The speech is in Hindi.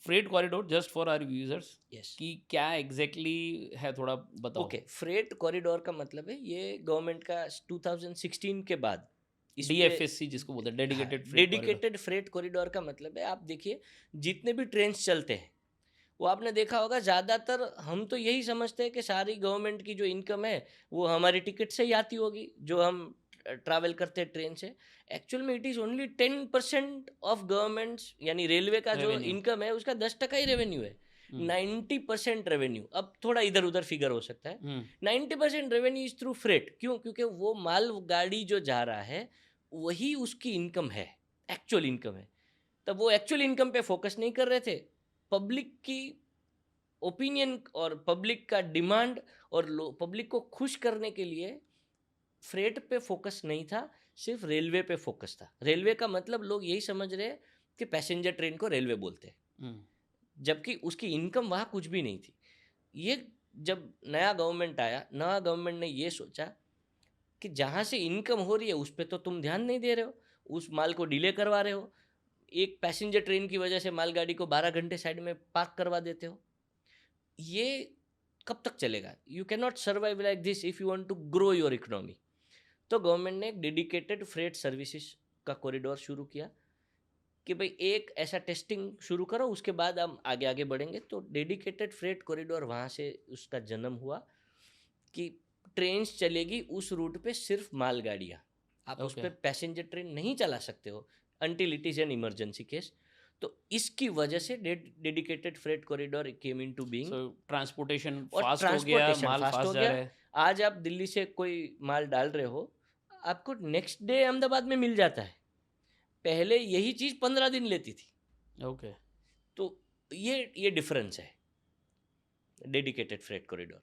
Freight corridor just for our users yes. कि क्या एग्जैक्टली है, थोड़ा बताओ। ओके, फ्रेट कॉरिडोर का मतलब है ये गवर्नमेंट का 2016 के बाद इस पे। डीएफएससी जिसको बोलते हैं, हाँ, dedicated freight corridor. Dedicated freight corridor का मतलब है, आप देखिए जितने भी ट्रेन्स चलते हैं वो आपने देखा होगा, ज़्यादातर हम तो यही समझते हैं कि सारी गवर्नमेंट की जो इनकम है वो हमारी टिकट से ही आती होगी, जो हम ट्रैवल करते हैं ट्रेन से। एक्चुअल में it is only 10% of governments, यानी रेलवे का जो रेवेन्यू। इनकम है उसका 10% ही रेवेन्यू है। 90% रेवेन्यू, अब थोड़ा इधर उधर फिगर हो सकता है। 90% रेवेन्यू इज थ्रू फ्रेट। क्यों? क्योंकि वो माल गाड़ी जो जा रहा है वही उसकी इनकम है, एक्चुअल इनकम है। तब वो एक्चुअल इनकम पे फोकस नहीं कर रहे थे, पब्लिक की ओपिनियन और पब्लिक का डिमांड और पब्लिक को खुश करने के लिए फ्रेट पे फोकस नहीं था, सिर्फ रेलवे पे फोकस था। रेलवे का मतलब लोग यही समझ रहे हैं कि पैसेंजर ट्रेन को रेलवे बोलते हैं, जबकि उसकी इनकम वहाँ कुछ भी नहीं थी। ये जब नया गवर्नमेंट आया, नया गवर्नमेंट ने ये सोचा कि जहाँ से इनकम हो रही है उस पर तो तुम ध्यान नहीं दे रहे हो, उस माल को डिले करवा रहे हो। एक पैसेंजर ट्रेन की वजह से मालगाड़ी को 12 घंटे साइड में पार्क करवा देते हो। ये कब तक चलेगा? You can not survive like this if you want to grow your economy. तो गवर्नमेंट ने एक डेडिकेटेड फ्रेट सर्विसेज का कॉरिडोर शुरू किया कि भाई एक ऐसा टेस्टिंग शुरू करो, उसके बाद हम आगे आगे बढ़ेंगे। तो डेडिकेटेड फ्रेट कॉरिडोर वहाँ से उसका जन्म हुआ कि ट्रेन चलेगी उस रूट पे सिर्फ मालगाड़ियाँ, आप उस ओके। पर पैसेंजर ट्रेन नहीं चला सकते हो until it is an emergency case. तो इसकी वजह से dedicated freight corridor came into being. So transportation और फास्ट हो गया, ट्रांसपोर्टेशन माल फास्ट हो फास्ट जा गया। रहा है। आज आप दिल्ली से कोई माल डाल रहे हो, आपको नेक्स्ट डे अहमदाबाद में मिल जाता है। पहले यही चीज़ 15 दिन लेती थी। ओके। तो ये डिफरेंस है डेडिकेटेड फ्रेट कॉरिडोर।